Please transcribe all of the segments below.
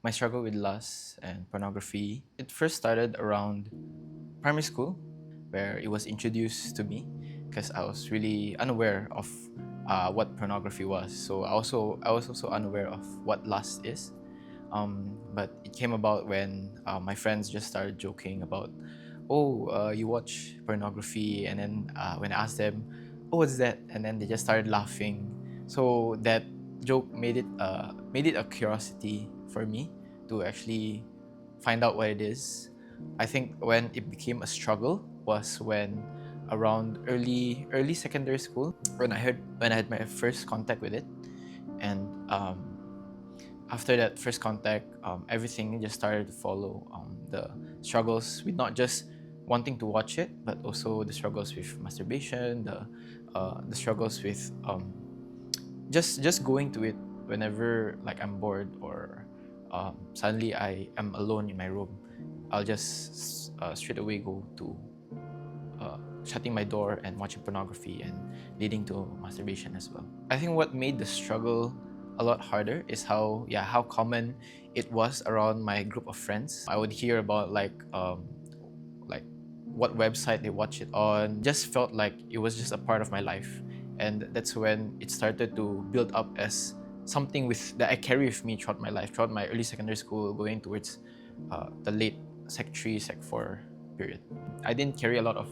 My struggle with lust and pornography, it first started around primary school, where it was introduced to me because I was really unaware of what pornography was. So I was also unaware of what lust is. But it came about when my friends just started joking about, oh, you watch pornography, and then when I asked them, oh, what's that? And then they just started laughing. So that joke made it a curiosity for me to actually find out what it is. I think when it became a struggle was when around early secondary school, when I had my first contact with it. And after that first contact, everything just started to follow. The struggles with not just wanting to watch it, but also the struggles with masturbation, the struggles with just going to it whenever like I'm bored, or suddenly I am alone in my room. I'll just straight away go to shutting my door and watching pornography, and leading to masturbation as well. I think what made the struggle a lot harder is how common it was around my group of friends. I would hear about like what website they watch it on. Just felt like it was just a part of my life, and that's when it started to build up as something that I carry with me throughout my life, throughout my early secondary school, going towards the late Sec 3, Sec 4 period. I didn't carry a lot of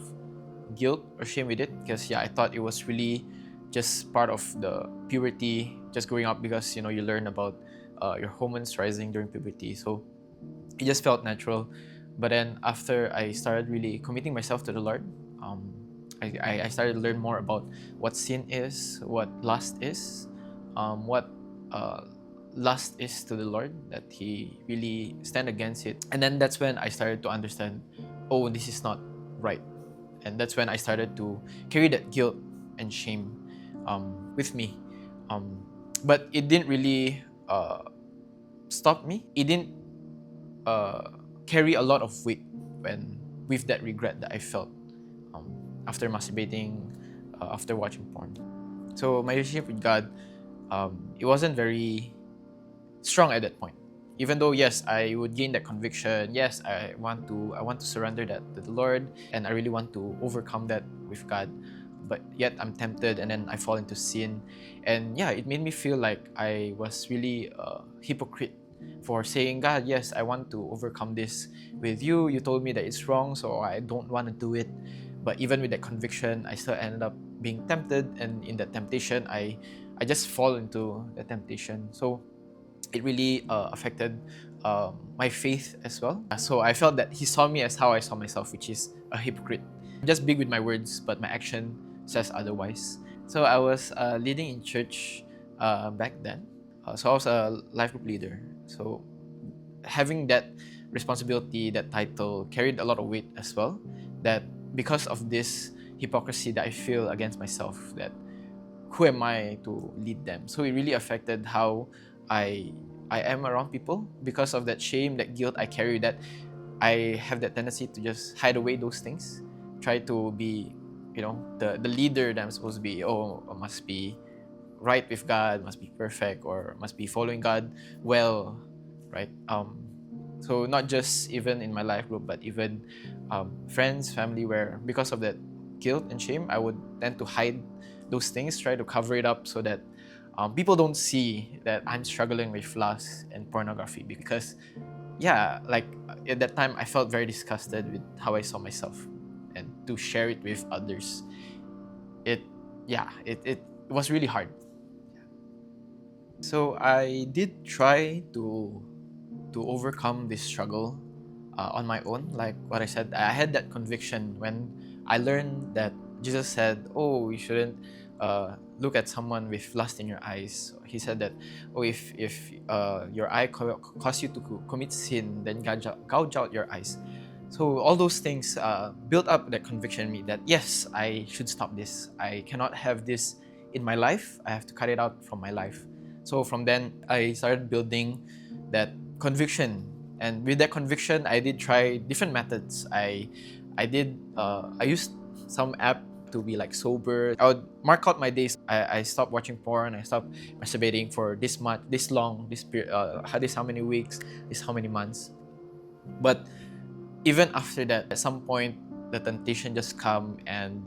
guilt or shame with it because I thought it was really just part of the puberty, just growing up, because you learn about your hormones rising during puberty. So it just felt natural. But then after I started really committing myself to the Lord, I started to learn more about what sin is, what lust is, what lust is to the Lord, that He really stand against it. And then that's when I started to understand, oh, this is not right. And that's when I started to carry that guilt and shame with me. But it didn't really stop me. It didn't carry a lot of weight with that regret that I felt um, after masturbating, after watching porn. So my relationship with God, it wasn't very strong at that point. Even though yes, I would gain that conviction. Yes, I want to surrender that to the Lord, and I really want to overcome that with God. But yet I'm tempted, and then I fall into sin, and it made me feel like I was really a hypocrite for saying, God, yes, I want to overcome this with you. You told me that it's wrong, so I don't want to do it. But even with that conviction, I still ended up being tempted, and in that temptation, I just fall into the temptation. So it really affected my faith as well. So I felt that He saw me as how I saw myself, which is a hypocrite. Just big with my words, but my action says otherwise. So I was leading in church back then. So I was a life group leader. So having that responsibility, that title, carried a lot of weight as well. That because of this hypocrisy that I feel against myself, that who am I to lead them? So it really affected how I am around people. Because of that shame, that guilt I carry, that I have that tendency to just hide away those things, try to be, the leader that I'm supposed to be. Oh, I must be right with God, must be perfect, or must be following God well, right? So not just even in my life group, but even friends, family, where because of that guilt and shame, I would tend to hide those things, try to cover it up so that people don't see that I'm struggling with lust and pornography. Because like at that time I felt very disgusted with how I saw myself, and to share it with others, it it was really hard. So I did try to overcome this struggle on my own. Like what I said, I had that conviction when I learned that Jesus said, "Oh, you shouldn't look at someone with lust in your eyes." He said that, "Oh, if your eye cause you to commit sin, then gouge out your eyes." So all those things built up that conviction in me that yes, I should stop this. I cannot have this in my life. I have to cut it out from my life. So from then, I started building that conviction, and with that conviction, I did try different methods. I used some app to be like sober. I would mark out my days. I stopped watching porn. I stopped masturbating for this much, this long, this period, this how many weeks, this how many months. But even after that, at some point, the temptation just come, and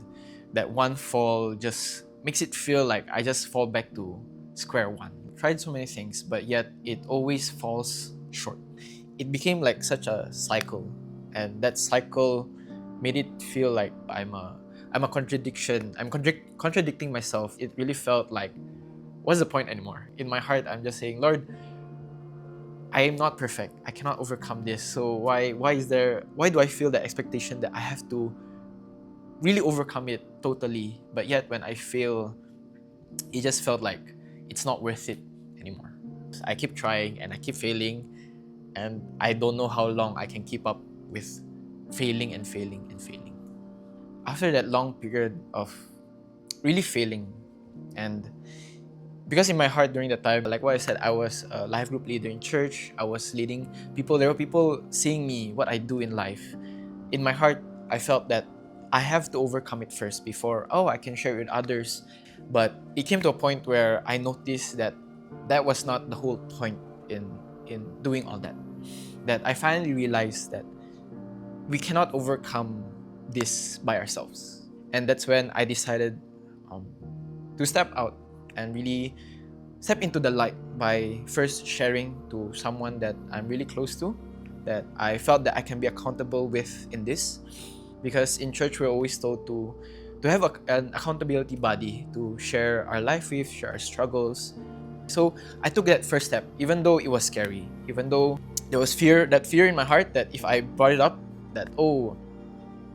that one fall just makes it feel like I just fall back to square one. Tried so many things, but yet it always falls short. It became like such a cycle, and that cycle made it feel like I'm a contradiction. I'm contradicting myself. It really felt like, what's the point anymore? In my heart, I'm just saying, Lord, I am not perfect. I cannot overcome this. So why do I feel that expectation that I have to really overcome it totally? But yet when I fail, it just felt like it's not worth it anymore. I keep trying and I keep failing, and I don't know how long I can keep up with failing and failing and failing. After that long period of really failing, and because in my heart during that time, like what I said, I was a life group leader in church. I was leading people. There were people seeing me, what I do in life. In my heart, I felt that I have to overcome it first before, I can share it with others. But it came to a point where I noticed that that was not the whole point in doing all that. That I finally realized that we cannot overcome this by ourselves. And that's when I decided to step out and really step into the light by first sharing to someone that I'm really close to, that I felt that I can be accountable with in this. Because in church, we're always told to have an accountability body to share our life with, share our struggles. So I took that first step, even though it was scary, even though there was fear in my heart that if I brought it up, that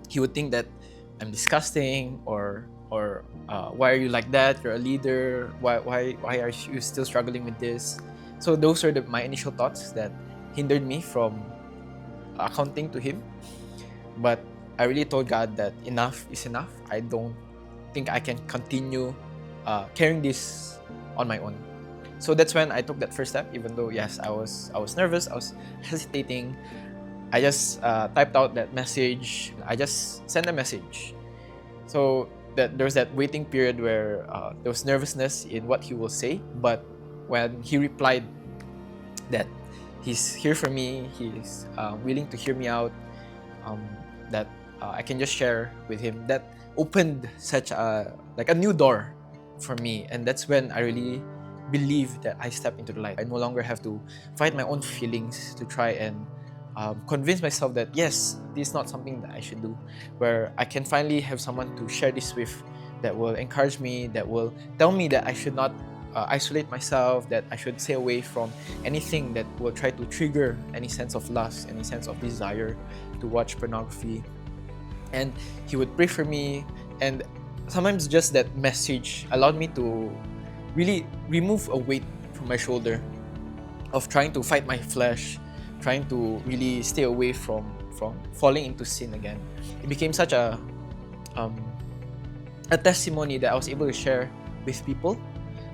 he would think that I'm disgusting, or why are you like that? You're a leader. Why are you still struggling with this? So those were my initial thoughts that hindered me from accounting to Him. But I really told God that enough is enough. I don't think I can continue carrying this on my own. So that's when I took that first step. Even though yes, I was nervous, I was hesitating. I just typed out that message. I just sent a message. So that there was that waiting period where there was nervousness in what he will say. But when he replied that he's here for me, he's willing to hear me out, that I can just share with him, that opened such a new door for me. And that's when I really believe that I stepped into the light. I no longer have to fight my own feelings to try and convince myself that yes, this is not something that I should do, where I can finally have someone to share this with that will encourage me, that will tell me that I should not isolate myself, that I should stay away from anything that will try to trigger any sense of lust, any sense of desire to watch pornography. And he would pray for me, and sometimes just that message allowed me to really remove a weight from my shoulder of trying to fight my flesh, trying to really stay away from falling into sin again. It became such a testimony that I was able to share with people,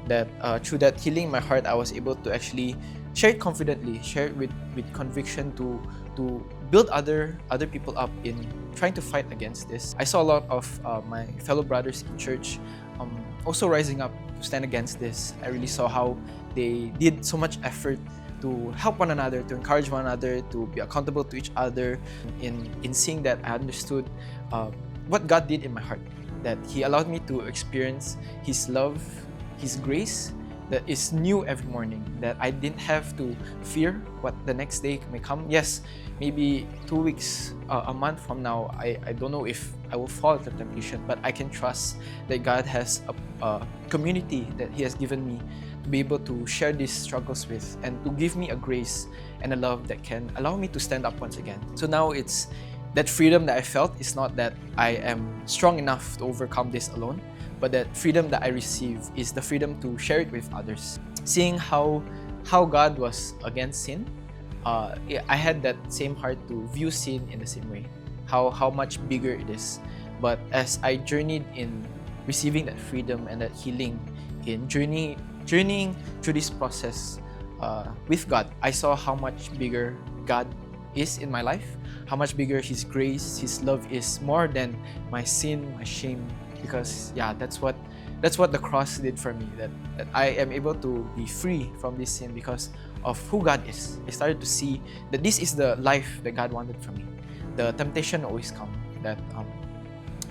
that through that healing in my heart, I was able to actually share it confidently, share it with conviction to build other people up in trying to fight against this. I saw a lot of my fellow brothers in church also rising up to stand against this. I really saw how they did so much effort to help one another, to encourage one another, to be accountable to each other. In seeing that, I understood what God did in my heart, that He allowed me to experience His love, His grace that is new every morning, that I didn't have to fear what the next day may come. Yes, maybe 2 weeks, a month from now, I don't know if I will fall into temptation, but I can trust that God has a community that He has given me to be able to share these struggles with, and to give me a grace and a love that can allow me to stand up once again. So now it's that freedom that I felt is not that I am strong enough to overcome this alone, but that freedom that I receive is the freedom to share it with others. Seeing how God was against sin, I had that same heart to view sin in the same way, how much bigger it is. But as I journeyed in receiving that freedom and that healing, in journeying through this process with God, I saw how much bigger God is in my life, how much bigger His grace, His love is more than my sin, my shame, because yeah, that's what the cross did for me, that I am able to be free from this sin because of who God is. I started to see that this is the life that God wanted for me. The temptation always come that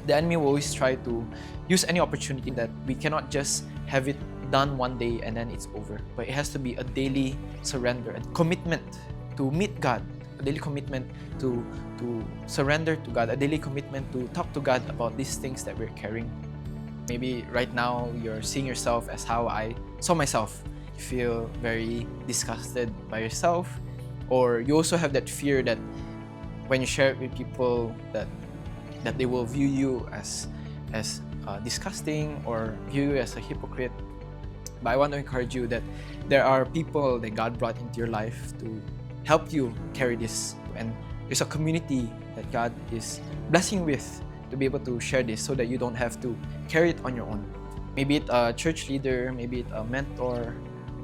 the enemy will always try to use any opportunity, that we cannot just have it done one day and then it's over, but it has to be a daily surrender and commitment to meet God, a daily commitment to surrender to God, a daily commitment to talk to God about these things that we're carrying. Maybe right now you're seeing yourself as how I saw myself. You feel very disgusted by yourself, or you also have that fear that when you share it with people, that they will view you as disgusting or view you as a hypocrite. But I want to encourage you that there are people that God brought into your life to help you carry this, and there's a community that God is blessing with to be able to share this so that you don't have to carry it on your own. Maybe it's a church leader, maybe it's a mentor,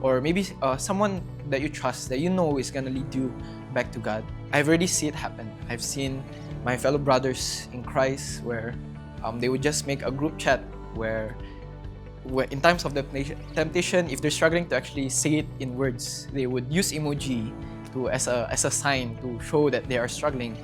or maybe someone that you trust, that you know is going to lead you back to God. I've already seen it happen. I've seen my fellow brothers in Christ where they would just make a group chat where in times of the temptation, if they're struggling to actually say it in words, they would use emoji as a sign to show that they are struggling.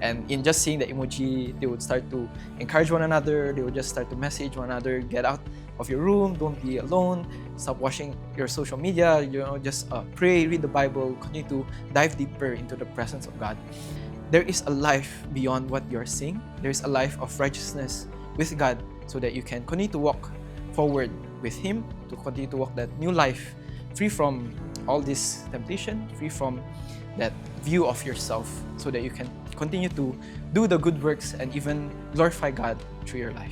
And in just seeing the emoji, they would start to encourage one another. They would just start to message one another, get out of your room, don't be alone, stop watching your social media, just pray, read the Bible, continue to dive deeper into the presence of God. There is a life beyond what you're seeing. There is a life of righteousness with God, so that you can continue to walk forward with Him, to continue to walk that new life, free from all this temptation, free from that view of yourself, so that you can continue to do the good works and even glorify God through your life.